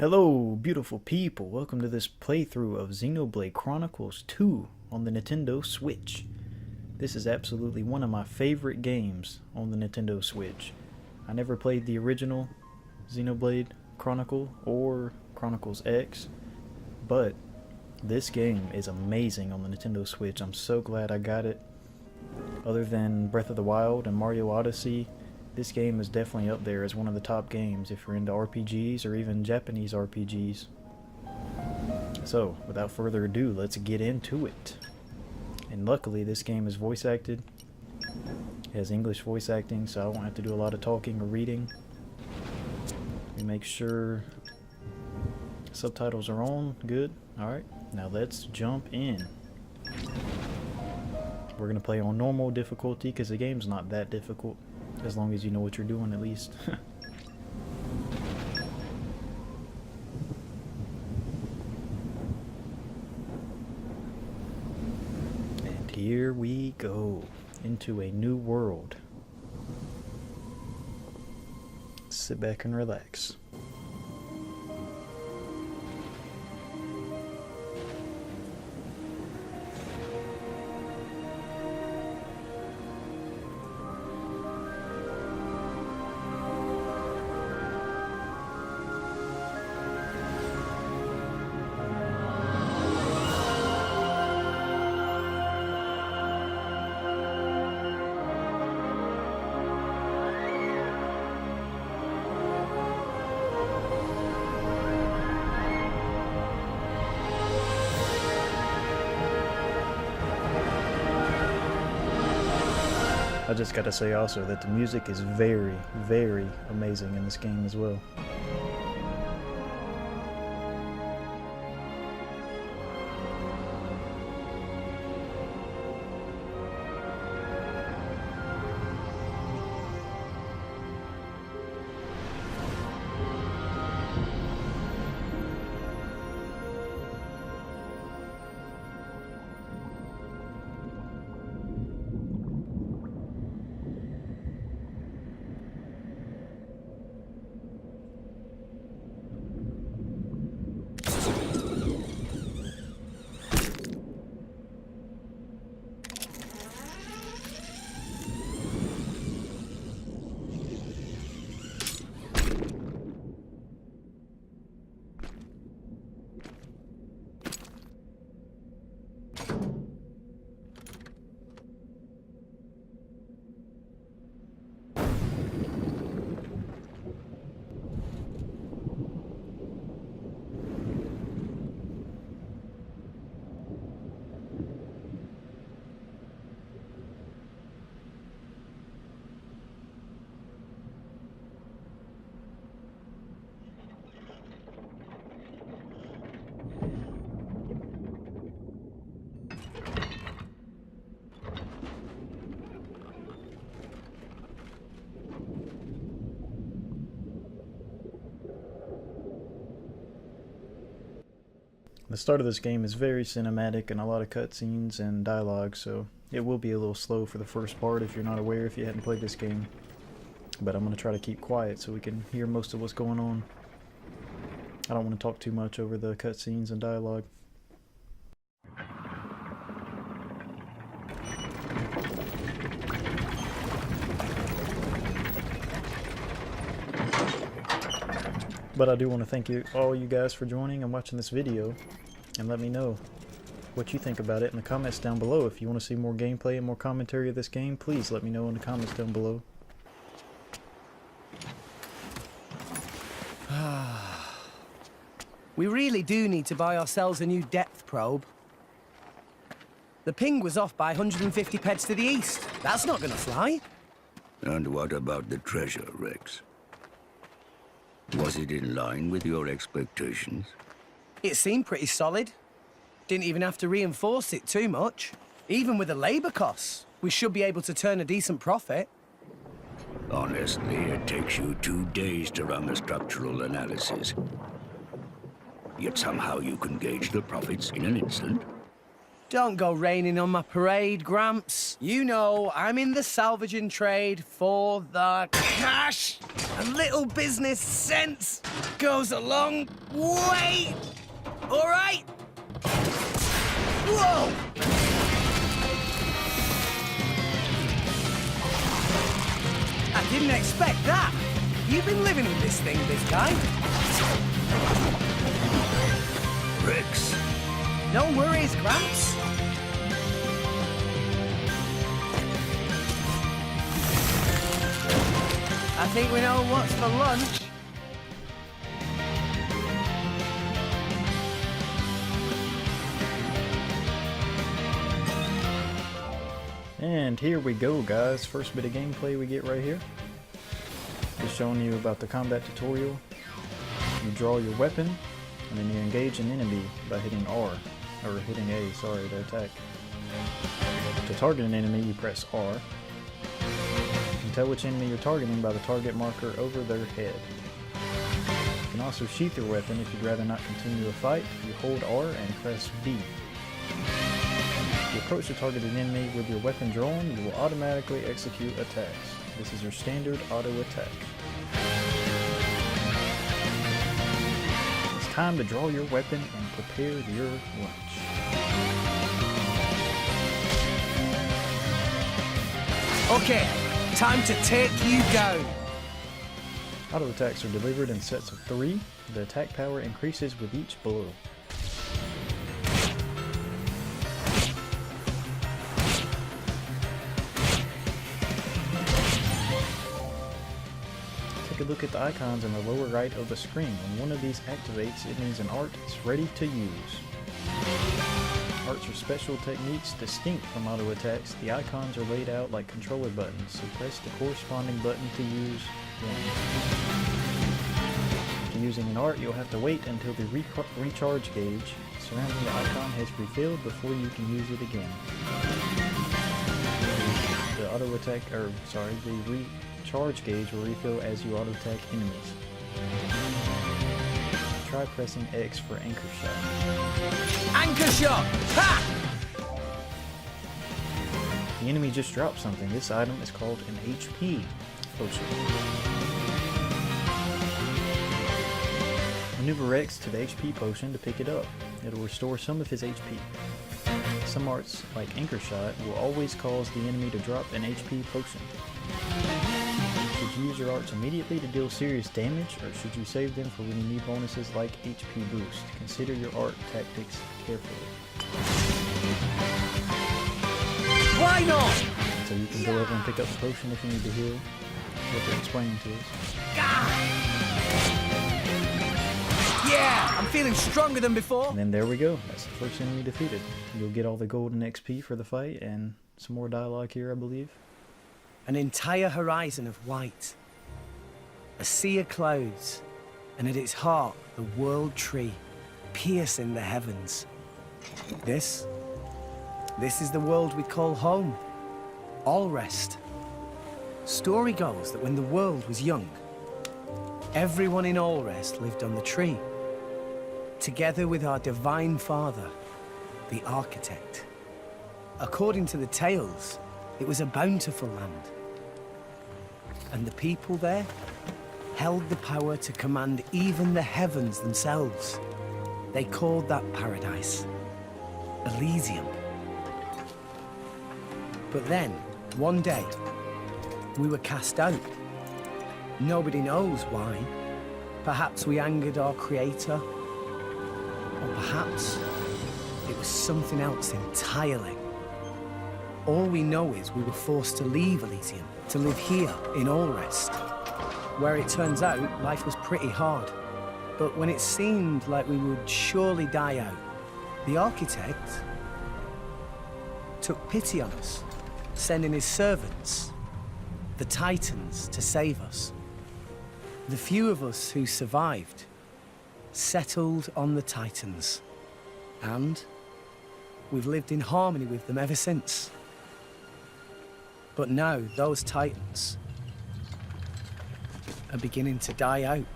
Hello, beautiful people. Welcome to this playthrough of Xenoblade Chronicles 2 on the Nintendo Switch. This is absolutely one of my favorite games on the Nintendo Switch. I never played the original Xenoblade Chronicle or Chronicles X, but this game is amazing on the Nintendo Switch. I'm so glad I got it. Other than Breath of the Wild and Mario Odyssey, this game is definitely up there as one of the top games if you're into RPGs or even Japanese RPGs. So, without further ado, let's get into it. And luckily, this game is voice acted. It has English voice acting, so I won't have to do a lot of talking or reading. Let me make sure subtitles are on. Good. Alright, now let's jump in. We're going to play on normal difficulty because the game's not that difficult. As long as you know what you're doing, at least. And here we go into a new world. Sit back and relax. I just gotta say also that the music is very, very amazing in this game as well. The start of this game is very cinematic and a lot of cutscenes and dialogue, so it will be a little slow for the first part if you're not aware, if you hadn't played this game. But I'm going to try to keep quiet so we can hear most of what's going on. I don't want to talk too much over the cutscenes and dialogue. But I do want to thank all you guys for joining and watching this video, and let me know what you think about it in the comments down below. If you want to see more gameplay and more commentary of this game, please let me know in the comments down below. We really do need to buy ourselves a new depth probe. The ping was off by 150 peds to the east. That's not gonna fly. And what about the treasure, Rex? Was it in line with your expectations? It seemed pretty solid. Didn't even have to reinforce it too much. Even with the labor costs, we should be able to turn a decent profit. Honestly, it takes you 2 days to run a structural analysis. Yet somehow you can gauge the profits in an instant. Don't go raining on my parade, Gramps. You know I'm in the salvaging trade for the cash. And little business sense goes a long way. All right? Whoa! I didn't expect that. You've been living with this thing, big guy. Rex, No worries, Gramps. I think we know what's for lunch. And here we go, guys. First bit of gameplay we get right here. Just showing you about the combat tutorial. You draw your weapon, and then you engage an enemy by hitting R, or hitting A, sorry, to attack. To target an enemy, you press R. You can tell which enemy you're targeting by the target marker over their head. You can also sheath your weapon if you'd rather not continue a fight. You hold R and press B. If you approach the targeted enemy with your weapon drawn, you will automatically execute attacks. This is your standard auto attack. It's time to draw your weapon and prepare your lunch. Okay, time to take you down. Auto attacks are delivered in sets of 3. The attack power increases with each blow. Take a look at the icons in the lower right of the screen. When one of these activates, it means an art is ready to use. Arts are special techniques distinct from auto attacks. The icons are laid out like controller buttons, so press the corresponding button to use one. After using an art, you'll have to wait until the recharge gauge surrounding the icon has refilled before you can use it again. The recharge gauge will refill as you auto attack enemies. Try pressing X for anchor shot. Anchor shot! Ha! The enemy just dropped something. This item is called an HP potion. Maneuver X to the HP potion to pick it up. It'll restore some of his HP. Some arts, like Anchor Shot, will always cause the enemy to drop an HP potion. Should you use your arts immediately to deal serious damage, or should you save them for when you need bonuses like HP boost? Consider your art tactics carefully. Why not? So you can go over and pick up the potion if you need to heal, what they're explaining to us. Yeah, I'm feeling stronger than before. And then there we go. That's the first enemy defeated. You'll get all the golden XP for the fight and some more dialogue here, I believe. An entire horizon of white. A sea of clouds. And at its heart, the world tree, piercing the heavens. This is the world we call home. Allrest. Story goes that when the world was young, everyone in Allrest lived on the tree, together with our divine father, the architect. According to the tales, it was a bountiful land. And the people there held the power to command even the heavens themselves. They called that paradise Elysium. But then, one day, we were cast out. Nobody knows why. Perhaps we angered our creator, or perhaps it was something else entirely. All we know is we were forced to leave Elysium, to live here in Allrest, where it turns out life was pretty hard. But when it seemed like we would surely die out, the architect took pity on us, sending his servants, the Titans, to save us. The few of us who survived settled on the Titans, and we've lived in harmony with them ever since. But now those Titans are beginning to die out.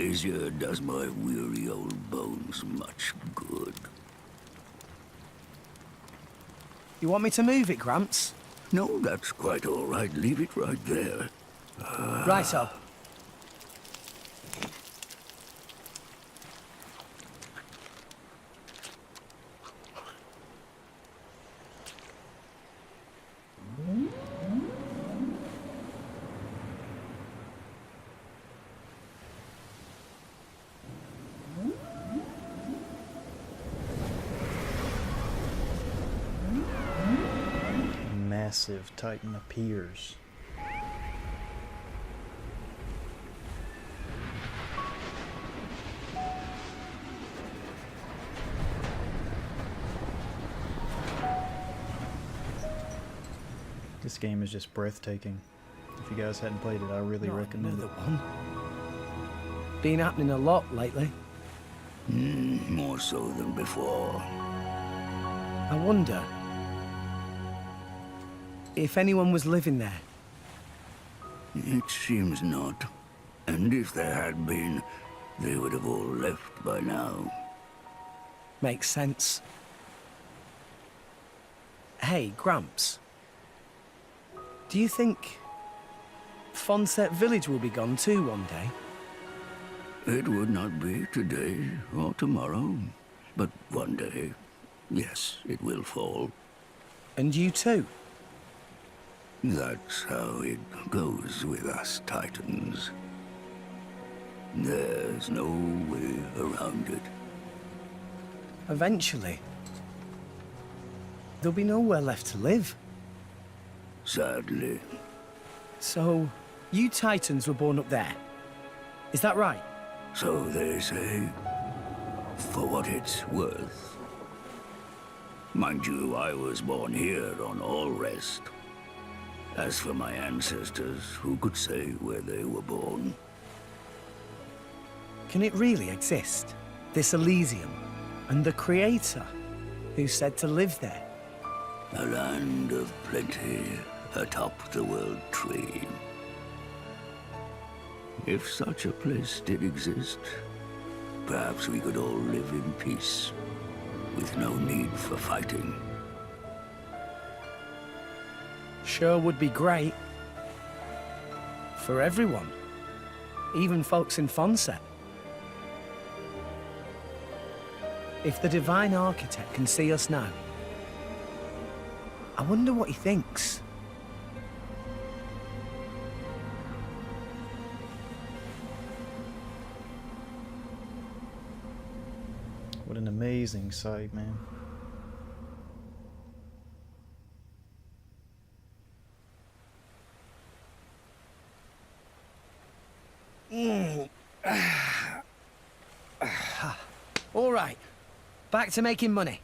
brazier does my weary old bones much good. You want me to move it, Gramps? No, that's quite all right. Leave it right there. Righto. Massive Titan appears. This game is just breathtaking. If you guys hadn't played it, I really recommend it. Another one. Been happening a lot lately. More so than before. I wonder if anyone was living there. It seems not. And if there had been, they would have all left by now. Makes sense. Hey, Gramps. Do you think Fonset Village will be gone too one day? It would not be today or tomorrow, but one day, yes, it will fall. And you too? That's how it goes with us Titans. There's no way around it. Eventually. There'll be nowhere left to live. Sadly. So, you Titans were born up there. Is that right? So they say. For what it's worth. Mind you, I was born here on All Rest. As for my ancestors, who could say where they were born? Can it really exist? This Elysium? And the Creator? Who said to live there? A land of plenty atop the world tree. If such a place did exist, perhaps we could all live in peace, with no need for fighting. Sure would be great. For everyone. Even folks in Fonset. If the Divine Architect can see us now, I wonder what he thinks. What an amazing sight, man. All right. Back to making money.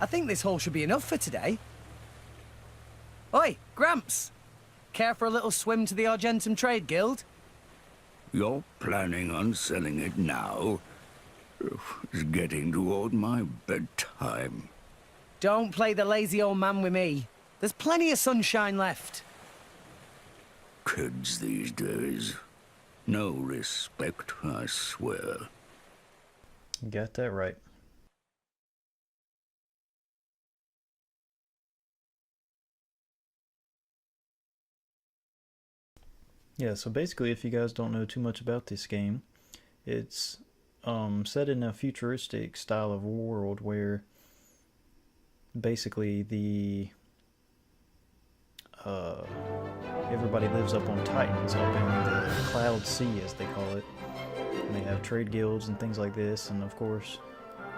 I think this haul should be enough for today. Oi, Gramps! Care for a little swim to the Argentum Trade Guild? You're planning on selling it now? It's getting toward my bedtime. Don't play the lazy old man with me. There's plenty of sunshine left. Kids these days. No respect, I swear. You got that right. Yeah, so basically, if you guys don't know too much about this game, it's set in a futuristic style of world where basically the everybody lives up on Titans, up in the Cloud Sea, as they call it. And they have trade guilds and things like this, and of course,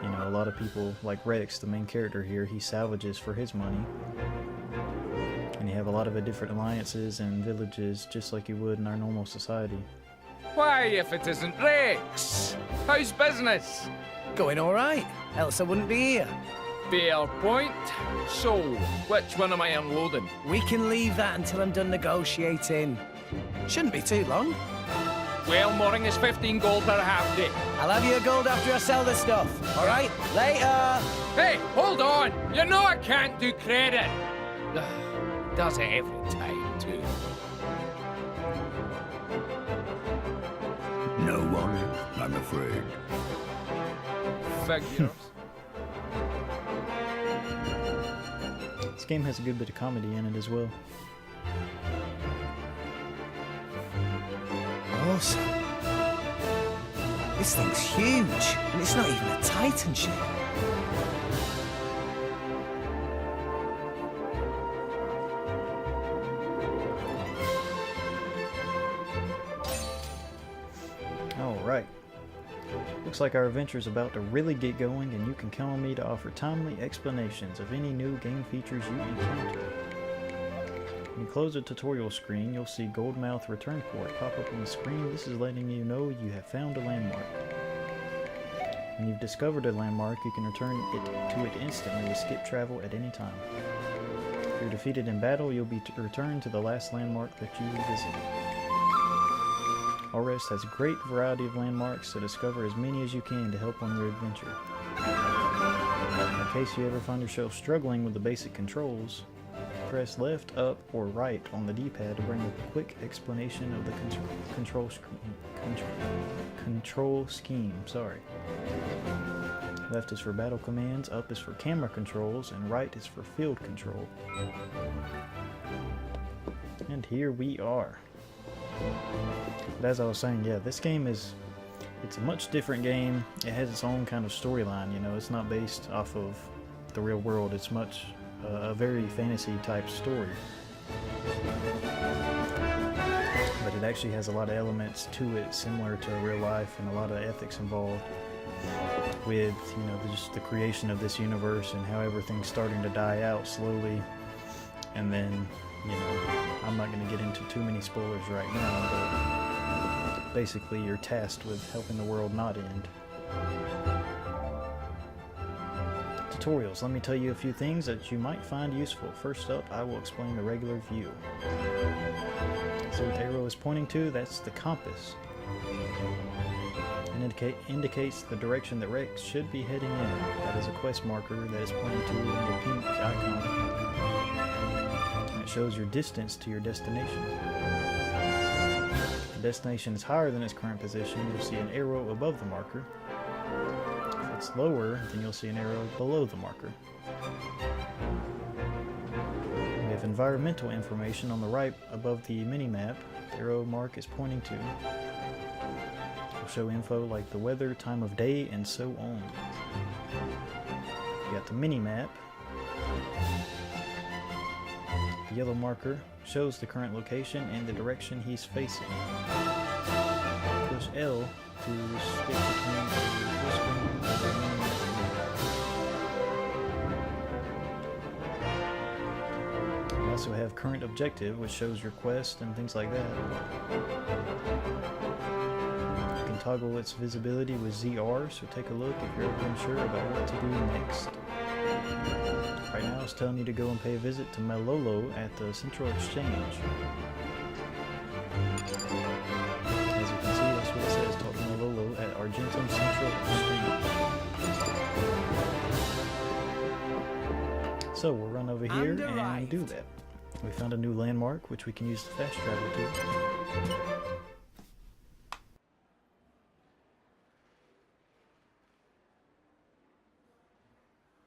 you know, a lot of people, like Rex, the main character here, he salvages for his money. And you have a lot of different alliances and villages, just like you would in our normal society. Why, if it isn't Rex? How's business? Going all right, else I wouldn't be here. Fair point. So, which one am I unloading? We can leave that until I'm done negotiating. Shouldn't be too long. Well, mooring is 15 gold per half day. I'll have your gold after I sell the stuff, all right? Later! Hey, hold on! You know I can't do credit! Does it every time, too. afraid. Figures. This game has a good bit of comedy in it as well. Awesome. This thing's huge, and it's not even a Titan ship. Alright. Looks like our adventure's about to really get going, and you can count on me to offer timely explanations of any new game features you encounter. When you close the tutorial screen, you'll see Goldmouth Return Port pop up on the screen. This is letting you know you have found a landmark. When you've discovered a landmark, you can return to it instantly with skip travel at any time. If you're defeated in battle, you'll be returned to the last landmark that you visited. Alrest has a great variety of landmarks, so discover as many as you can to help on your adventure. In case you ever find yourself struggling with the basic controls, press left, up, or right on the D-pad to bring up a quick explanation of the control scheme. Left is for battle commands, up is for camera controls, and right is for field control. And here we are. But as I was saying, yeah, this game it's a much different game. It has its own kind of storyline, you know, it's not based off of the real world. It's much a very fantasy type story. But it actually has a lot of elements to it similar to real life, and a lot of ethics involved with, you know, just the creation of this universe and how everything's starting to die out slowly. And then, you know, I'm not going to get into too many spoilers right now, but basically you're tasked with helping the world not end. Tutorials. Let me tell you a few things that you might find useful. First up, I will explain the regular view. So what the arrow is pointing to, that's the compass. It indicates the direction that Rex should be heading in. That is a quest marker that is pointing to the pink icon. And it shows your distance to your destination. If the destination is higher than its current position, you'll see an arrow above the marker. If it's lower, then you'll see an arrow below the marker. We have environmental information on the right above the mini-map. The arrow mark is pointing to. It'll show info like the weather, time of day, and so on. You got the mini-map. The yellow marker shows the current location and the direction he's facing. Push L to stick between the full screen and the mini-map. You also have current objective, which shows your quest and things like that. You can toggle its visibility with ZR, so take a look if you're ever unsure about what to do next. Right now it's telling you to go and pay a visit to Malolo at the Central Exchange. As you can see, that's what it says, talk to Malolo at Argentum Central Exchange. So we'll run over here and do that. We found a new landmark, which we can use to fast travel to.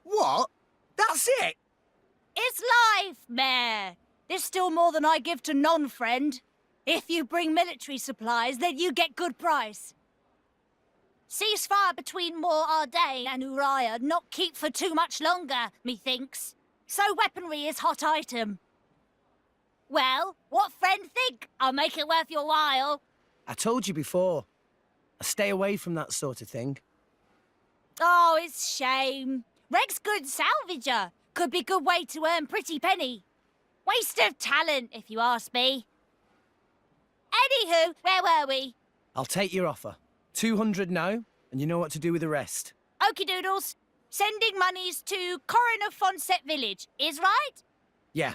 What? That's it? It's life, Mayor. There's still more than I give to non-friend. If you bring military supplies, then you get good price. Ceasefire between Mor Ardain and Uriah not keep for too much longer, methinks. So weaponry is hot item. Well, what friend think? I'll make it worth your while. I told you before. I stay away from that sort of thing. Oh, it's shame. Reg's good salvager. Could be good way to earn pretty penny. Waste of talent, if you ask me. Anywho, where were we? I'll take your offer. 200 now, and you know what to do with the rest. Okie doodles. Sending monies to Coroner Fonset Village, is right? Yeah.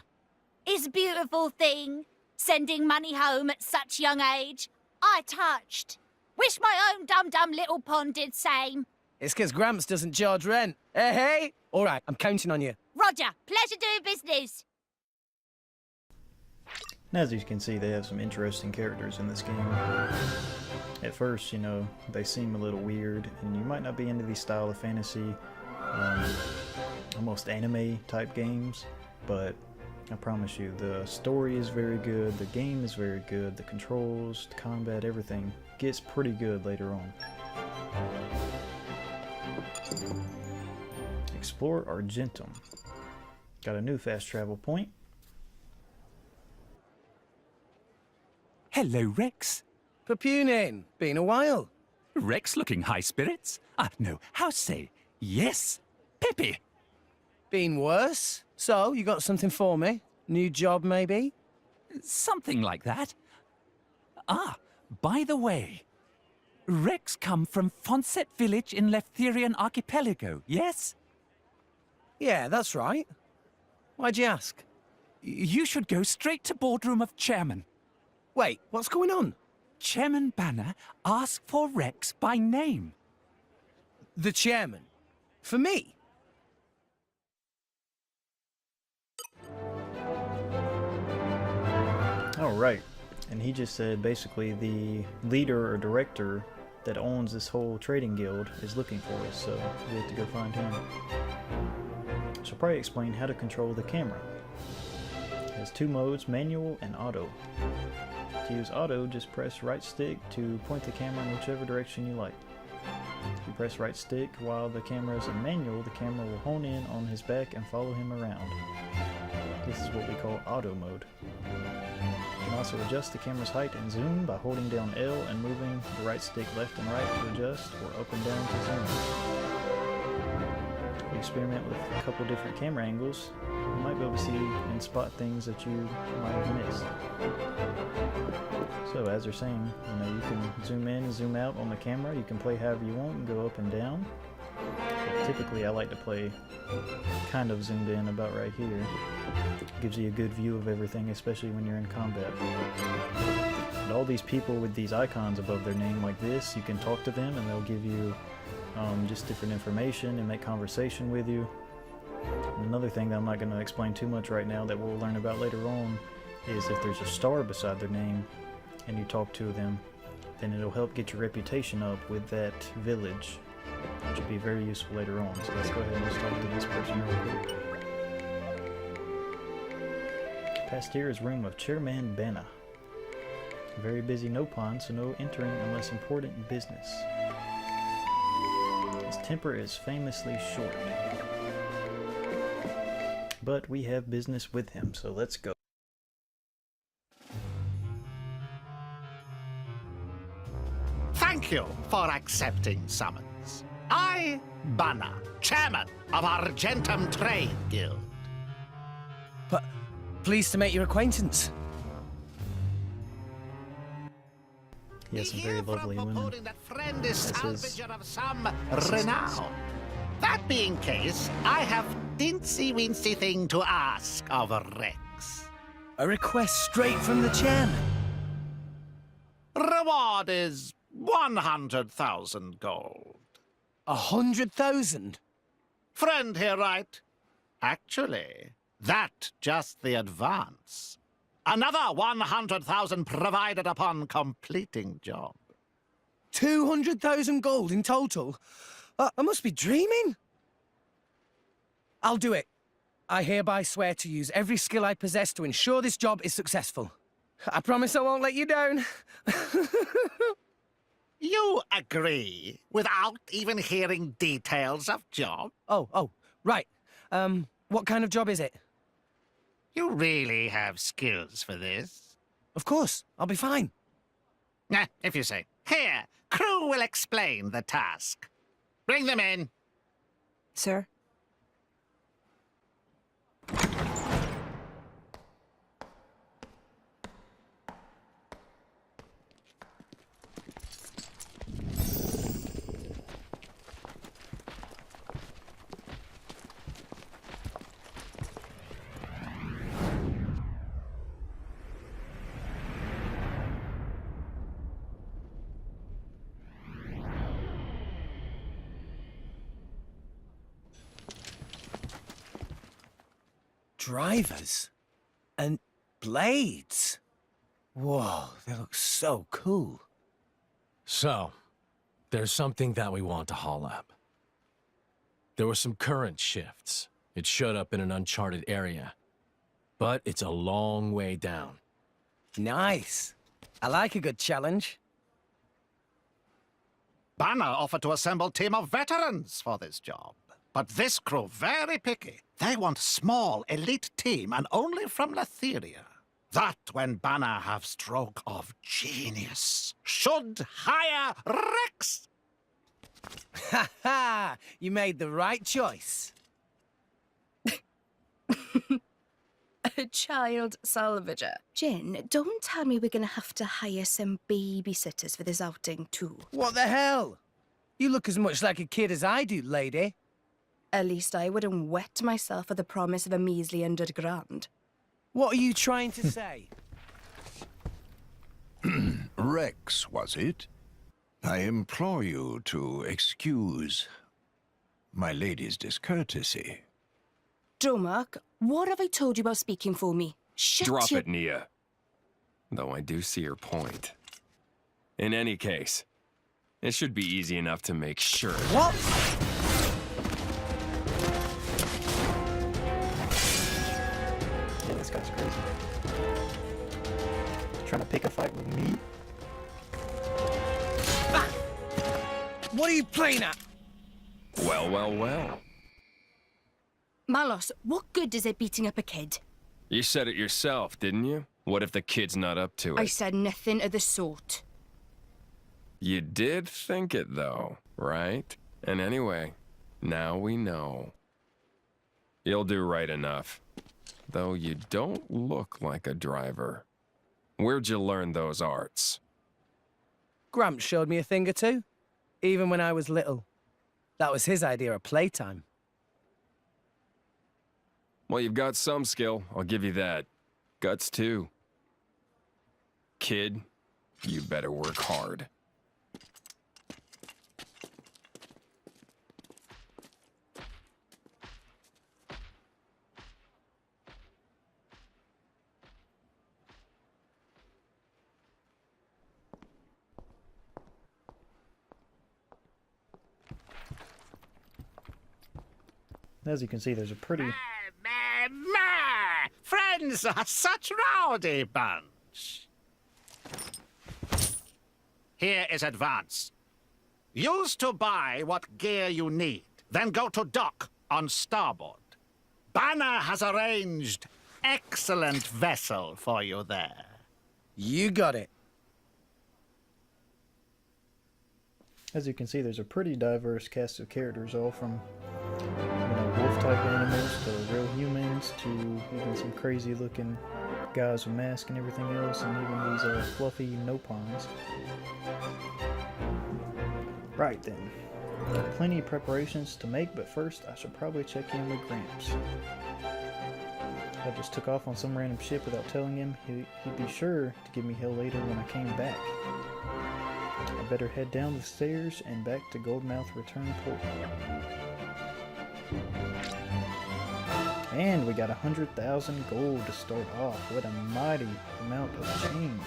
Is a beautiful thing. Sending money home at such young age. I touched. Wish my own dum-dum little pond did same. It's 'cause Gramps doesn't charge rent. Hey, hey! All right, I'm counting on you. Roger. Pleasure doing business. As you can see, they have some interesting characters in this game. At first, you know, they seem a little weird, and you might not be into these style of fantasy, almost anime type games, but I promise you, the story is very good, the game is very good, the controls, the combat, everything gets pretty good later on. Explore Argentum. Got a new fast travel point. Hello, Rex. Papunin, been a while. Rex looking high spirits? Ah, no, how say, yes, peppy. Been worse? So, you got something for me? New job, maybe? Something like that. Ah, by the way, Rex come from Fonset village in Leftherian archipelago, yes? Yeah, that's right. Why'd you ask? You should go straight to boardroom of chairman. Wait, what's going on? Chairman Banner asked for Rex by name. The chairman? For me? Alright, and he just said basically the leader or director that owns this whole trading guild is looking for us, so we have to go find him. So probably explain how to control the camera. It has two modes, manual and auto. To use auto, just press right stick to point the camera in whichever direction you like. If you press right stick while the camera is in manual, the camera will hone in on his back and follow him around. This is what we call auto mode. You can also adjust the camera's height and zoom by holding down L and moving the right stick left and right to adjust, or up and down to zoom. If you experiment with a couple different camera angles, you might be able to see and spot things that you might have missed. So as they're saying, you know, you can zoom in and zoom out on the camera. You can play however you want and go up and down. But typically I like to play kind of zoomed in about right here. Gives you a good view of everything, especially when you're in combat. And all these people with these icons above their name like this, you can talk to them and they'll give you just different information and make conversation with you. And another thing that I'm not going to explain too much right now that we'll learn about later on is if there's a star beside their name and you talk to them, then it'll help get your reputation up with that village, which will be very useful later on. So let's go ahead and just talk to this person real quick. Past here is room of Chairman Banna. Very busy, no pawn, so no entering unless important business. His temper is famously short. But we have business with him, so let's go. Thank you for accepting summons. I, Banna, chairman of Argentum Trading Guild. But pleased to make your acquaintance. He has some very lovely women. That friend is This is- salvager of some renown. That being case, I have dincy-wincy thing to ask of Rex. A request straight from the chairman. Reward is 100,000 gold. 100,000? Friend here, right? Actually, that just the advance. Another 100,000 provided upon completing job. 200,000 gold in total? I must be dreaming. I'll do it. I hereby swear to use every skill I possess to ensure this job is successful. I promise I won't let you down. You agree without even hearing details of job? Oh, right. What kind of job is it? You really have skills for this? Of course, I'll be fine. If you say. Here, crew will explain the task. Bring them in. Sir? Drivers? And blades? Whoa, they look so cool. So, there's something that we want to haul up. There were some current shifts. It showed up in an uncharted area. But it's a long way down. Nice. I like a good challenge. Banner offered to assemble a team of veterans for this job. But this crew very picky. They want small, elite team and only from Letheria. That when Banner have stroke of genius. Should hire Rex! Ha ha! You made the right choice. A child salvager. Jen, don't tell me we're gonna have to hire some babysitters for this outing too. What the hell? You look as much like a kid as I do, lady. At least I wouldn't wet myself for the promise of a measly £100. What are you trying to say? Rex, was it? I implore you to excuse my lady's discourtesy. Dromark, what have I told you about speaking for me? Shut Drop your... it, Nia. Though I do see your point. In any case, it should be easy enough to make sure. What? Yeah, this guy's crazy. Trying to pick a fight with me? Ah! What are you playing at? Well, well, well. Malos, what good is it beating up a kid? You said it yourself, didn't you? What if the kid's not up to it? I said nothing of the sort. You did think it, though, right? And anyway, now we know. You'll do right enough. Though you don't look like a driver. Where'd you learn those arts? Gramps showed me a thing or two, even when I was little. That was his idea of playtime. Well, you've got some skill, I'll give you that. Guts, too. Kid, you better work hard. As you can see, there's a pretty... Friends are such rowdy bunch. Here is advance. Use to buy what gear you need, then go to dock on starboard. Banner has arranged excellent vessel for you there. You got it. As you can see, there's a pretty diverse cast of characters, all from wolf-type animals to real humans to even some crazy-looking guys with masks and everything else, and even these fluffy nopons. Right then, plenty of preparations to make, but first I should probably check in with Gramps. I just took off on some random ship without telling him. He'd be sure to give me hell later when I came back. I better head down the stairs and back to Goldmouth Return Port. And we got 100,000 gold to start off. What a mighty amount of change.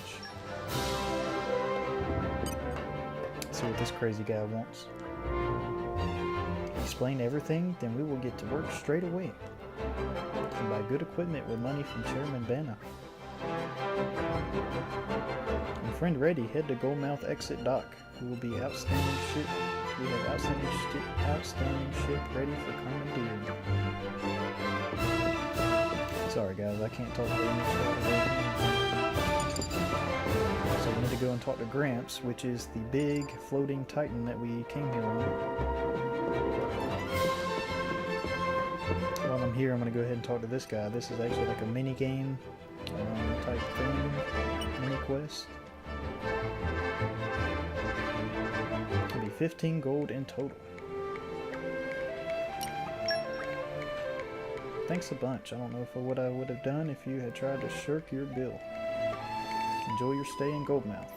Let's see what this crazy guy wants. Explain everything, then we will get to work straight away. And buy good equipment with money from Chairman Banner. And friend ready, head to Goldmouth Exit Dock. We will be outstanding ship. We have outstanding ship ready for commandeering. Sorry guys, I can't talk very much about it. So we need to go and talk to Gramps, which is the big floating titan that we came here on. While I'm here, I'm going to go ahead and talk to this guy. This is actually like a mini game type thing, mini quest. It'll be 15 gold in total. Thanks a bunch. I don't know what I would have done if you had tried to shirk your bill. Enjoy your stay in Goldmouth.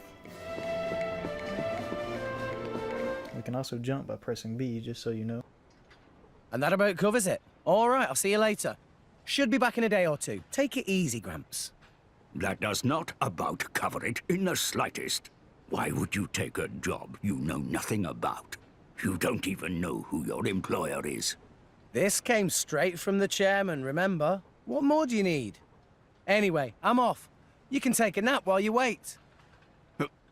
We can also jump by pressing B, just so you know. And that about covers it. All right, I'll see you later. Should be back in a day or two. Take it easy, Gramps. That does not about cover it in the slightest. Why would you take a job you know nothing about? You don't even know who your employer is. This came straight from the chairman, remember? What more do you need? Anyway, I'm off. You can take a nap while you wait.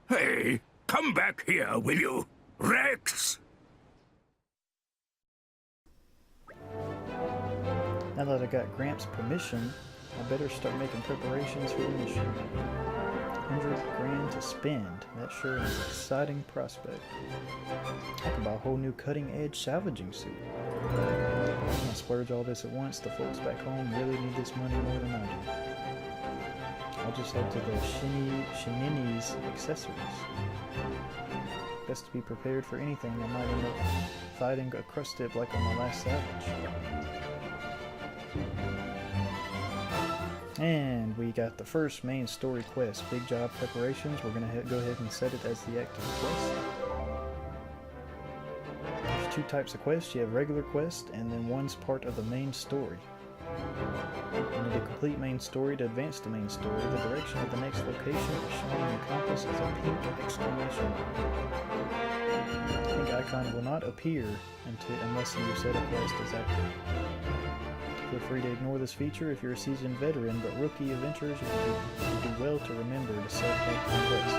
Hey, come back here, will you? Rex! Now that I got Gramps' permission, I better start making preparations for the mission. 100 grand to spend. That sure is an exciting prospect. I can buy a whole new cutting-edge salvaging suit. I'm gonna splurge all this at once. The folks back home really need this money more than I do. I'll just head to the Shinini's accessories. Best to be prepared for anything. I might end up fighting a crust-tip like on my last salvage. And we got the first main story quest, Big Job Preparations. We're going to go ahead and set it as the active quest. There's two types of quests. You have regular quest, and then one's part of the main story. You need to complete main story to advance the main story. The direction of the next location is shown on the compass as a pink exclamation mark. The pink icon will not appear unless you set a quest as active. Feel free to ignore this feature if you're a seasoned veteran, but rookie adventurers would do well to remember to set active quests.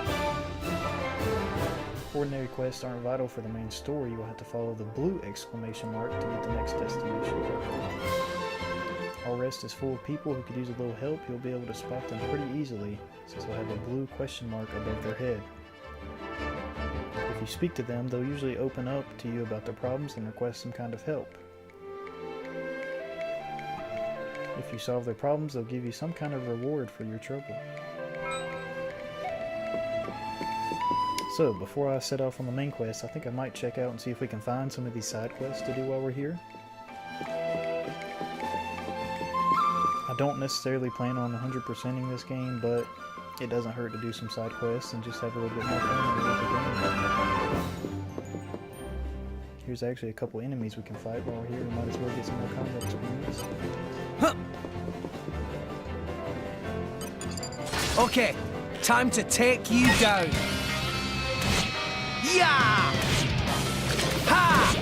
Ordinary quests aren't vital for the main story. You will have to follow the blue exclamation mark to get the next destination. Our rest is full of people who could use a little help. You'll be able to spot them pretty easily, since they'll have a blue question mark above their head. If you speak to them, they'll usually open up to you about their problems and request some kind of help. If you solve their problems, they'll give you some kind of reward for your trouble. So, before I set off on the main quest, I think I might check out and see if we can find some of these side quests to do while we're here. I don't necessarily plan on 100%ing this game, but it doesn't hurt to do some side quests and just have a little bit more fun with the game. Here's actually a couple enemies we can fight while we're here. We might as well get some more combat experience. Huh. Okay, time to take you down. Yeah! Ha!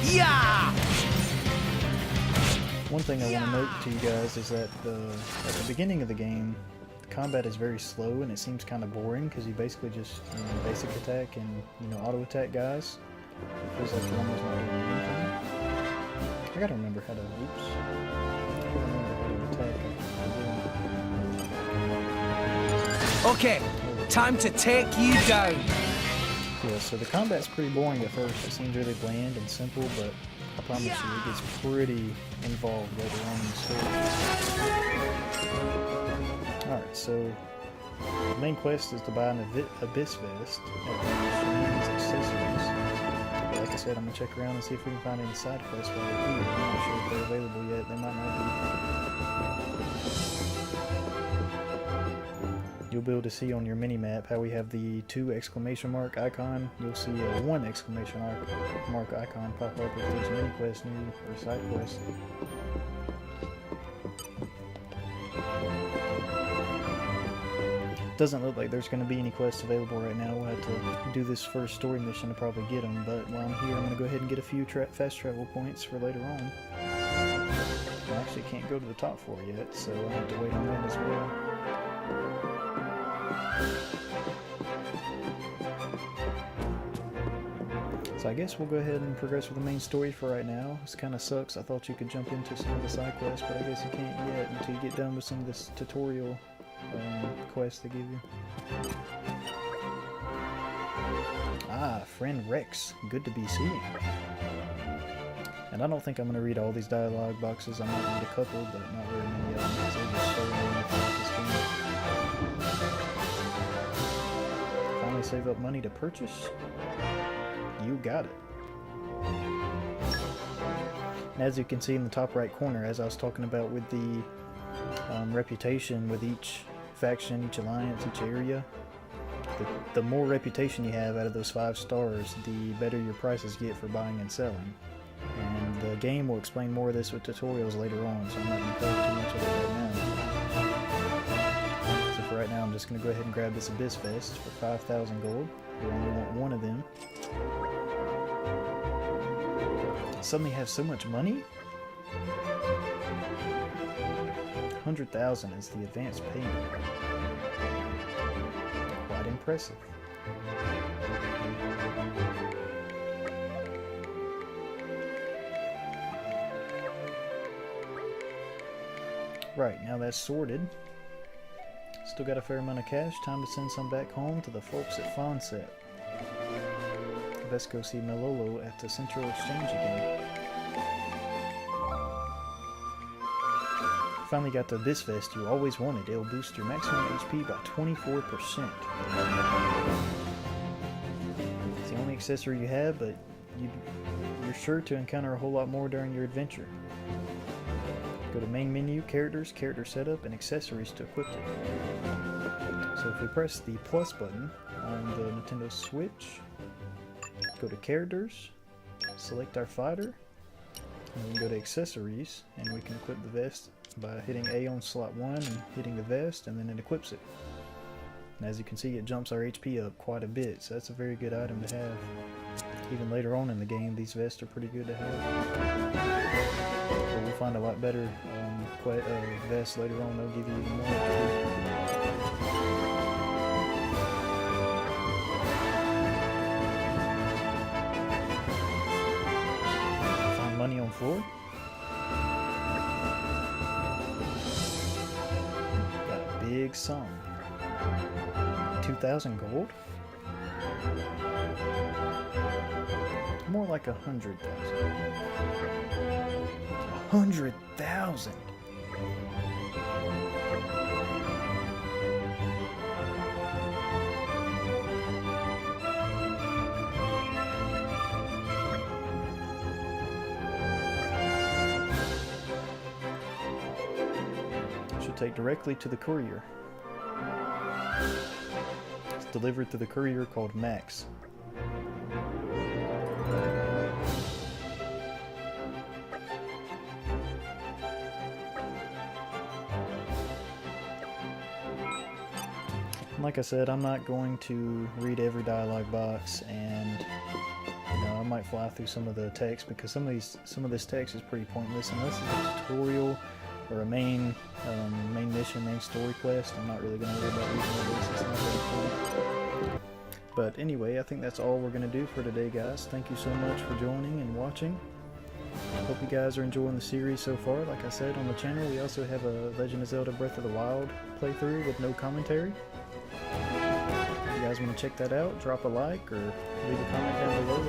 Yeah! One thing I want to note to you guys is that at the beginning of the game, the combat is very slow and it seems kind of boring because you basically just basic attack and auto attack guys. It feels like you're almost not doing anything. I gotta remember how to. Oops. I gotta remember how to attack. Okay, time to take you down. Yeah, so the combat's pretty boring at first. It seems really bland and simple, but I promise you it gets pretty involved later on in the story. Alright, so the main quest is to buy an Abyss Vest at the Shinini's accessories. But like I said, I'm going to check around and see if we can find any side quests while we're here. I'm not sure if they're available yet. They might not be. You'll be able to see on your mini-map how we have the 2 exclamation mark icon. You'll see a 1 exclamation mark icon pop up if there's a mini-quest new or side quest. Doesn't look like there's going to be any quests available right now. We'll have to do this first story mission to probably get them, but while I'm here I'm going to go ahead and get a few fast travel points for later on. I actually can't go to the top floor yet, so I'll have to wait on that as well. So I guess we'll go ahead and progress with the main story for right now. This kind of sucks. I thought you could jump into some of the side quests, but I guess you can't yet until you get done with some of this tutorial quests they give you. Ah, friend Rex. Good to be seeing. And I don't think I'm going to read all these dialogue boxes. I might read a couple, but not very many of them because they're just so long throughout this game. Finally save up money to purchase? You got it. And as you can see in the top right corner, as I was talking about with the reputation with each faction, each alliance, each area, the more reputation you have out of those 5 stars, the better your prices get for buying and selling. And the game will explain more of this with tutorials later on, so I'm not going to cover too much of it right now. right now I'm just going to go ahead and grab this Abyss Vest for 5,000 gold. We only want one of them. Suddenly have so much money? 100,000 is the advance payment. Quite impressive. Right, now that's sorted. Still got a fair amount of cash. Time to send some back home to the folks at Fonset. Let's go see Melolo at the Central Exchange again. Finally got the Abyss Vest you always wanted. It'll boost your maximum HP by 24%. It's the only accessory you have, but you're sure to encounter a whole lot more during your adventure. Go to main menu, characters, character setup, and accessories to equip it. So if we press the plus button on the Nintendo Switch, go to characters, select our fighter, and then go to accessories, and we can equip the vest by hitting A on slot 1 and hitting the vest, and then it equips it. And as you can see, it jumps our HP up quite a bit, so that's a very good item to have. Even later on in the game, these vests are pretty good to have. But we'll find a lot better vests later on. They'll give you even more HP. Find money on floor. Got a big sum. 2,000 gold? More like 100,000. 100,000! Should take directly to the courier. It's delivered to the courier called Max. Like I said, I'm not going to read every dialogue box, and I might fly through some of the text because some of this text is pretty pointless unless it's a tutorial or a main mission, main story quest. I'm not really going to worry about reading all this. It's not really cool. But anyway, I think that's all we're going to do for today, guys. Thank you so much for joining and watching. Hope you guys are enjoying the series so far. Like I said, on the channel we also have a Legend of Zelda Breath of the Wild playthrough with no commentary. If you guys want to check that out, drop a like or leave a comment down below.